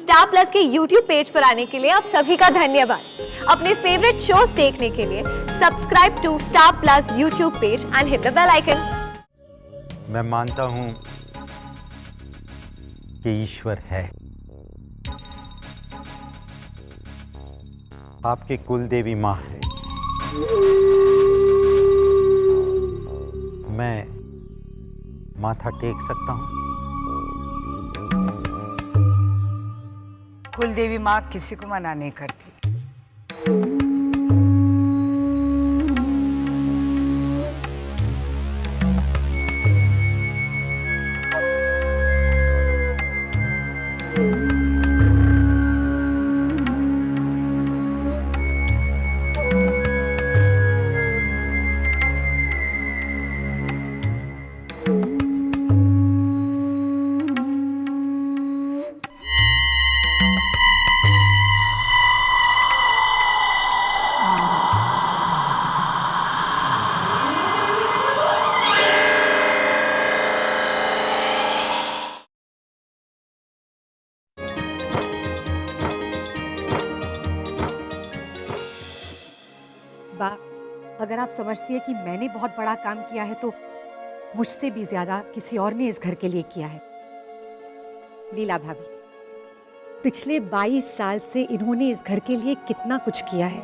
Star plus के YouTube page पर आने के लिए आप सभी का धन्यवाद। अपने फेवरेट शोज देखने के लिए subscribe to Star Plus YouTube page and hit the bell icon. मैं मानता हूं कि ईश्वर है। आपकी कुल देवी माँ है। मैं माथा टेक सकता हूं। कुल देवी माँ किसी को मना नहीं करती। बा, अगर आप समझती है कि मैंने बहुत बड़ा काम किया है तो मुझसे भी ज्यादा किसी और ने इस घर के लिए किया है। लीला भाभी, पिछले 22 साल से इन्होंने इस घर के लिए कितना कुछ किया है।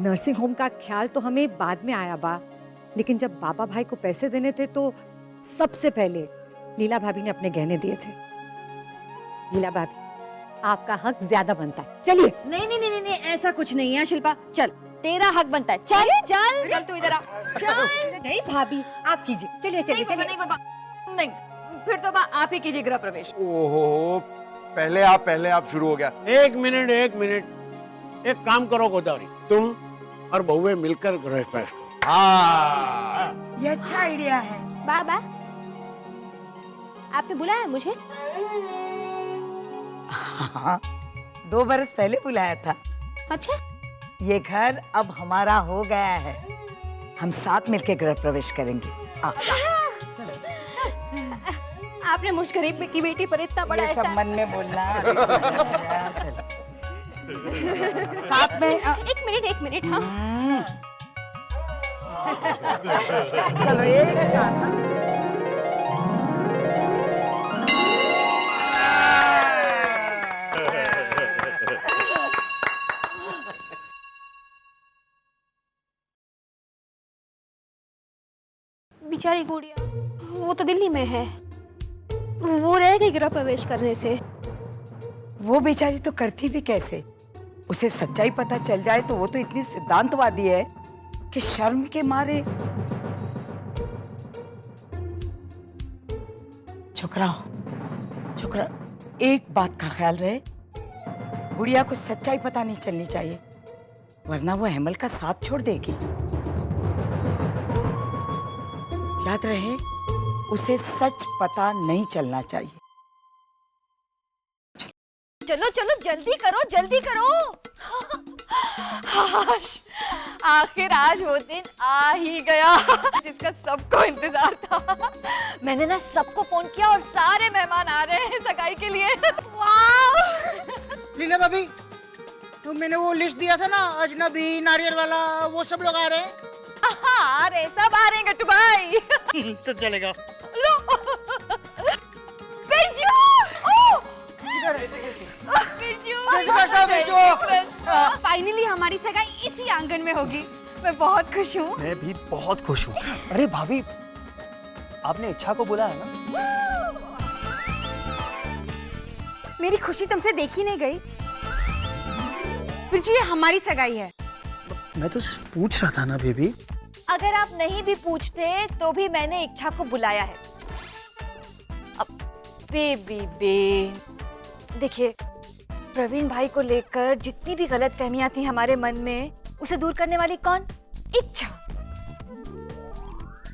नर्सिंग होम का ख्याल तो हमें बाद में आया बा, लेकिन जब बाबा भाई को पैसे देने थे तो सबसे पहले लीला भाभी ने अपने गहने दिए थे। लीला भाभी, आपका हक ज्यादा बनता है। चलिए। नहीं नहीं नहीं नहीं, ऐसा कुछ नहीं है शिल्पा, चल तेरा हक बनता है। चल चल चल, तू इधर आ। चल। नहीं भाभी, आप कीजिए। चलिए चलिए चलिए। नहीं बाबा, नहीं, फिर तो आप ही कीजिए गृह प्रवेश। ओहो, पहले आप शुरू हो गया। एक मिनट एक काम करो गोदावरी, तुम और बहुए मिलकर गृह प्रवेश करो। हाँ, ये अच्छा आइडिया है। बाबा, आपने बुलाया मुझे? हाँ, 2 बरस पहले बुलाया था। अच्छा, ये घर अब हमारा हो गया है। हम साथ मिलकर गृह प्रवेश करेंगे। आपने मुझ गरीब की बेटी पर इतना बड़ा ये सब एहसान। मन में बोलना। चलो। साथ में एक मिनट हाँ। चलो एक साथ। बेचारी गुड़िया, वो तो दिल्ली में है, वो रह गई गृह प्रवेश करने से। वो बेचारी तो करती भी कैसे? उसे सच्चाई पता चल जाए तो वो तो इतनी सिद्धांतवादी है कि शर्म के मारे। छोकरा, एक बात का ख्याल रहे, गुड़िया को सच्चाई पता नहीं चलनी चाहिए, वरना वो हेमल का साथ छोड़ देगी। याद रहे, उसे सच पता नहीं चलना चाहिए। चलो चलो, जल्दी करो। आखिर आज वो दिन आ ही गया जिसका सबको इंतजार था। मैंने ना सबको फोन किया और सारे मेहमान आ रहे हैं सगाई के लिए। वाह! लीला भाभी, तो मैंने वो लिस्ट दिया था ना, अजनबी, नारियल वाला, वो सब लोग आ रहे हैं। अरे सब आ रहे हैं गट्टू भाई। तो चलेगा। लो बिरजू, फाइनली हमारी सगाई इसी आंगन में होगी। मैं बहुत खुश हूँ। मैं भी बहुत खुश हूँ। अरे भाभी, आपने इच्छा को बुलाया ना? मेरी खुशी तुमसे देखी नहीं गई। बिरजू, ये हमारी सगाई है। मैं तो सिर्फ पूछ रहा था ना बेबी। अगर आप नहीं भी पूछते तो भी मैंने इच्छा को बुलाया है। अब बेबी, देखिए, प्रवीण भाई को लेकर जितनी भी गलतफहमियां थी हमारे मन में, उसे दूर करने वाली कौन? इच्छा।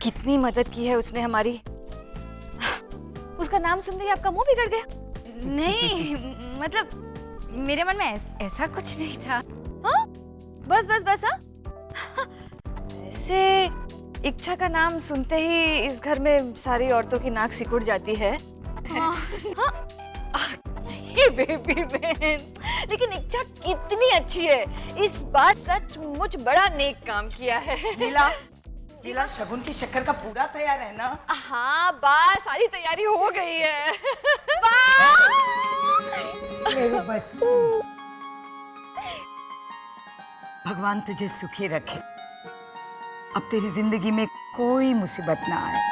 कितनी मदद की है उसने हमारी। उसका नाम सुनते ही आपका मुंह बिगड़ गया। नहीं, मतलब मेरे मन में ऐसा कुछ नहीं था। हाँ? बस हाँ। ऐसे इच्छा का नाम सुनते ही इस घर में सारी औरतों की नाक सिकुड़ जाती है। हाँ। हाँ। मेरी बेबी बहन, लेकिन इच्छा कितनी अच्छी है। इस बार सचमुच बड़ा नेक काम किया है। लीला, लीला शगुन की शक्कर का पूरा तैयार है ना? हाँ बस सारी तैयारी हो गई है। मेरे बच्चे, भगवान तुझे सुखी रखे। अब तेरी जिंदगी में कोई मुसीबत ना आए।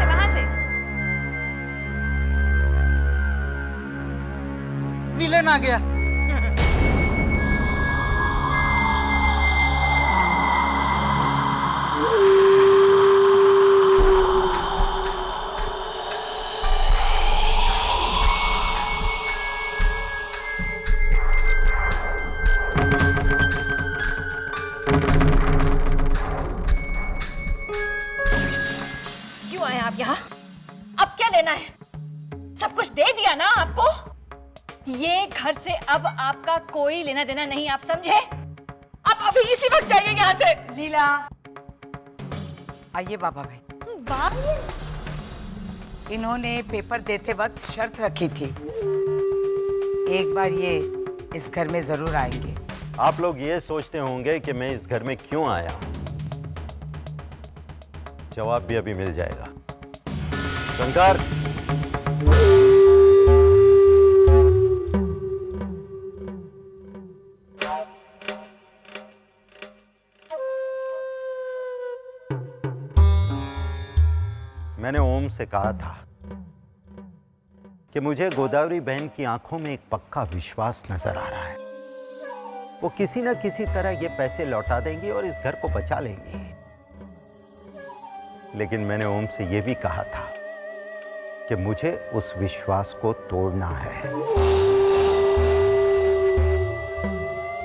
वहां से विलन आ गया। क्यों आए आप यहाँ? अब क्या लेना है? सब कुछ दे दिया ना आपको। ये घर से अब आपका कोई लेना देना नहीं, आप समझे? आप अभी इसी वक्त जाइए यहाँ से। लीला, आइए बाबा भाई। इन्होंने पेपर देते वक्त शर्त रखी थी, एक बार ये इस घर में जरूर आएंगे। आप लोग ये सोचते होंगे कि मैं इस घर में क्यों आया हूं। जवाब भी अभी मिल जाएगा। शंकर, मैंने ओम से कहा था कि मुझे गोदावरी बहन की आंखों में एक पक्का विश्वास नजर आ रहा है। वो किसी न किसी तरह ये पैसे लौटा देंगी और इस घर को बचा लेंगी। लेकिन मैंने ओम से यह भी कहा था कि मुझे उस विश्वास को तोड़ना है,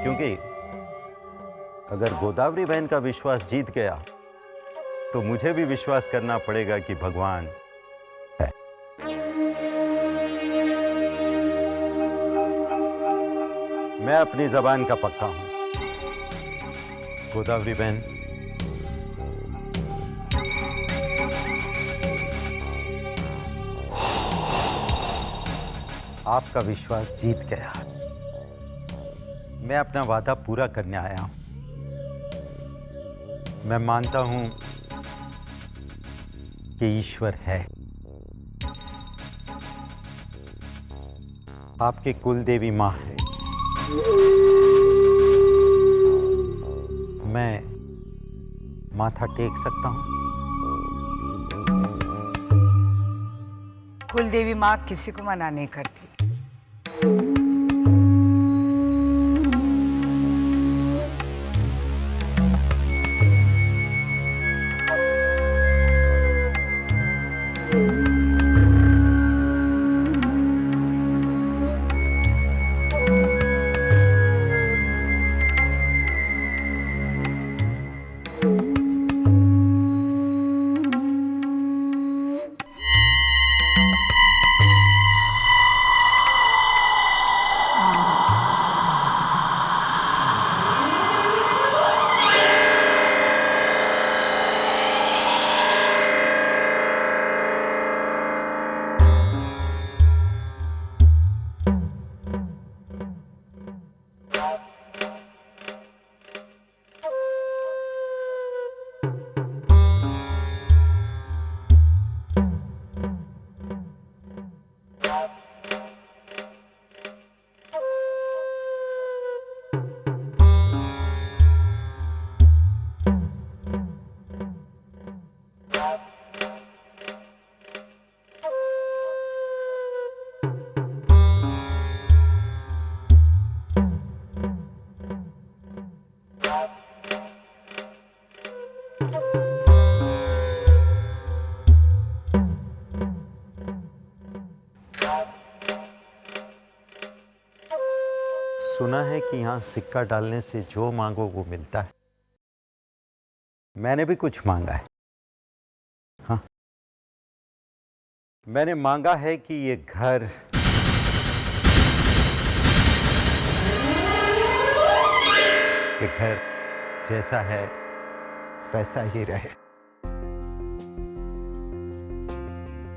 क्योंकि अगर गोदावरी बहन का विश्वास जीत गया तो मुझे भी विश्वास करना पड़ेगा कि भगवान है। मैं अपनी जबान का पक्का हूं। गोदावरी बहन, आपका विश्वास जीत गया। मैं अपना वादा पूरा करने आया हूं। मैं मानता हूं कि ईश्वर है। आपकी कुल देवी मां है। मैं माथा टेक सकता हूं। कुल देवी माँ किसी को मना नहीं करती। सुना है कि यहां सिक्का डालने से जो मांगो वो मिलता है। मैंने भी कुछ मांगा है। हाँ, मैंने मांगा है कि ये घर जैसा है वैसा ही रहे।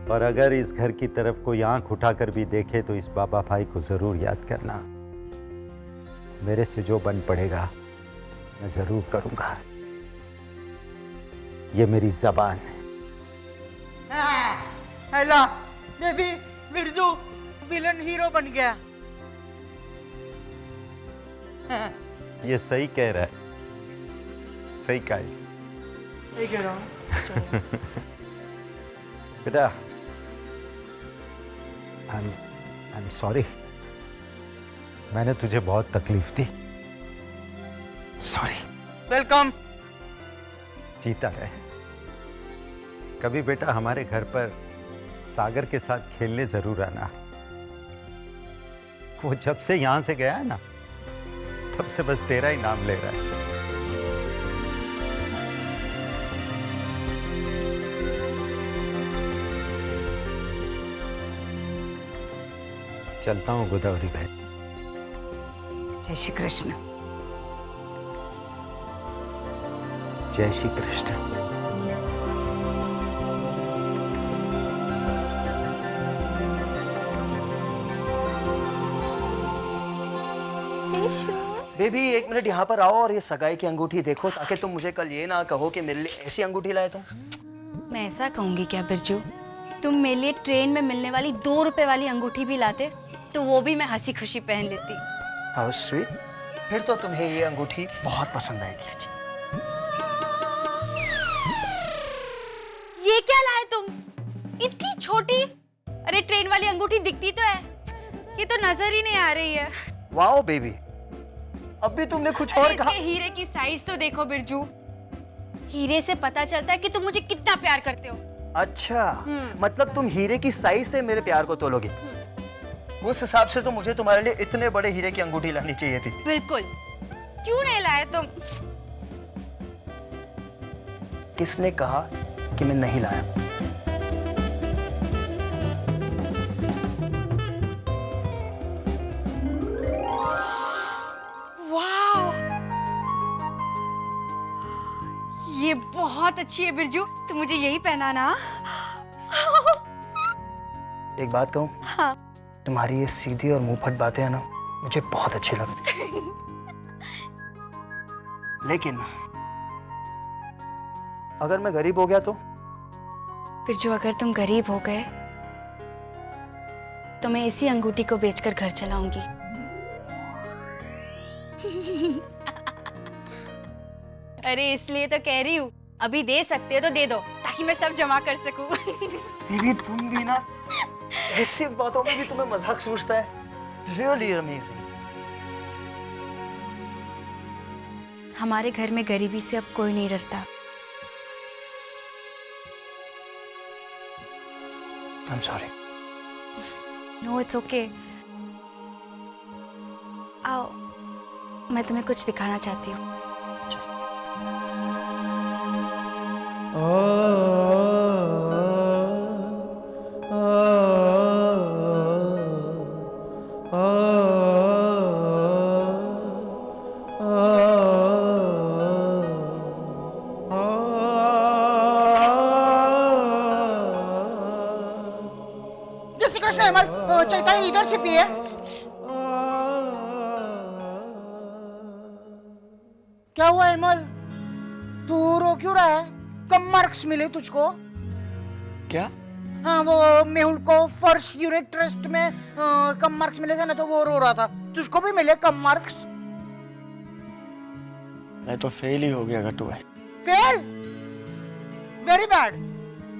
और अगर इस घर की तरफ कोई आंख उठाकर भी देखे तो इस बाबा भाई को जरूर याद करना। मेरे से जो बन पड़ेगा मैं जरूर करूंगा। ये मेरी जबान है। हेला बेबी बिरजू विलन हीरो बन गया। ये सही कह रहा है, सही कहा है। सही कह रहा हूँ। बेटा आई एम सॉरी, मैंने तुझे बहुत तकलीफ दी। सॉरी। वेलकम। जीता रहे। कभी बेटा हमारे घर पर सागर के साथ खेलने जरूर आना। वो जब से यहां से गया है ना, तब से बस तेरा ही नाम ले रहा है। चलता हूँ गोदावरी बहन। जय श्री कृष्ण। जय श्री कृष्ण। बेबी एक मिनट यहाँ पर आओ और ये सगाई की अंगूठी देखो, ताकि तुम मुझे कल ये ना कहो कि मेरे लिए ऐसी अंगूठी लाए तुम। मैं ऐसा कहूंगी क्या बिरजू? तुम मेरे लिए ट्रेन में मिलने वाली 2 रुपए वाली अंगूठी भी लाते तो वो भी मैं हंसी खुशी पहन लेती। How sweet. फिर तो तुम्हें ये अंगूठी बहुत पसंद आएगी। ये क्या लाए तुम? इतनी छोटी? अरे ट्रेन वाली अंगूठी दिखती तो है, ये तो नजर ही नहीं आ रही है। वाओ बेबी, अब भी तुमने कुछ और कहा। इसके हीरे की साइज तो देखो बिरजू। हीरे से पता चलता है कि तुम मुझे कितना प्यार करते हो। अच्छा, मतलब तुम हीरे की साइज से मेरे प्यार को तोलोगे। उस हिसाब से तो मुझे तुम्हारे लिए इतने बड़े हीरे की अंगूठी लानी चाहिए थी। बिल्कुल। क्यों नहीं लाए तुम? किसने कहा कि मैं नहीं लाया? वाह, ये बहुत अच्छी है बिरजू, तो मुझे यही पहनाना। एक बात कहूं? हाँ। तुम्हारी ये सीधी और मुंहफट बातें हैं ना, मुझे बहुत अच्छी लगती। लेकिन अगर मैं गरीब हो गया तो? बिरजू अगर तुम गरीब हो गए तो मैं इसी अंगूठी को बेचकर घर चलाऊंगी। अरे इसलिए तो कह रही हूँ, अभी दे सकते हो तो दे दो ताकि मैं सब जमा कर सकूं। बेबी तुम भी ना, ऐसी बातों में भी तुम्हें मजाक सूझता है। Really amazing. हमारे घर में गरीबी से अब कोई नहीं डरता। I'm sorry. No it's okay. आओ, मैं तुम्हें कुछ दिखाना चाहती हूँ। जय श्री कृष्ण हेमल, चैताली इधर से पिए। क्या हुआ हेमल? तू रो क्यों रहा है? कम मार्क्स मिले तुझको? क्या? हाँ, वो मेहुल को फर्स्ट यूनिट टेस्ट में कम मार्क्स मिले थे ना, तो वो रो रहा था। तुझको भी मिले कम मार्क्स? मैं तो फेल ही हो गया गट्टू भाई। फेल? Very bad.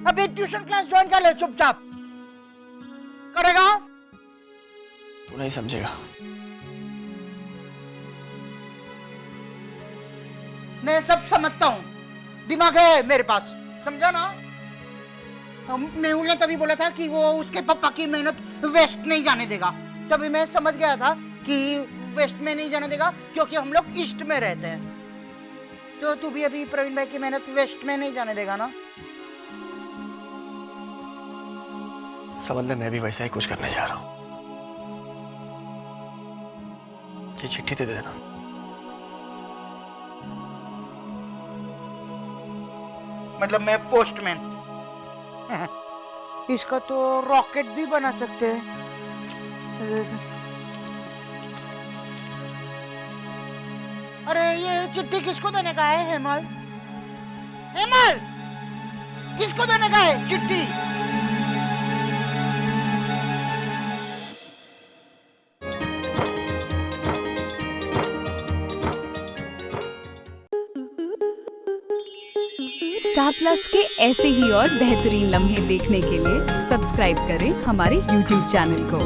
अब एक ट्यूशन क्लास ज्वाइन कर ले चुपचाप। करेगा? तू नहीं समझेगा। मैं सब समझता हूँ, दिमाग है मेरे पास, समझा ना? मेहुल ने तभी बोला था कि वो उसके पापा की मेहनत वेस्ट नहीं जाने देगा। तभी मैं समझ गया था कि वेस्ट में नहीं जाने देगा, क्योंकि हम लोग ईस्ट में रहते हैं। तो तू भी अभी प्रवीण भाई की मेहनत वेस्ट में नहीं जाने देगा ना? समझ ले, मैं भी वैसा ही कुछ करने जा रहा हूँ। ये चिट्ठी दे देना। मतलब मैं पोस्टमैन। इसका तो रॉकेट भी बना सकते हैं। अरे ये चिट्ठी किसको देने का है हेमल? हेमल, किसको देने का है चिट्ठी? स्टार प्लस के ऐसे ही और बेहतरीन लम्हे देखने के लिए सब्सक्राइब करें हमारे YouTube चैनल को।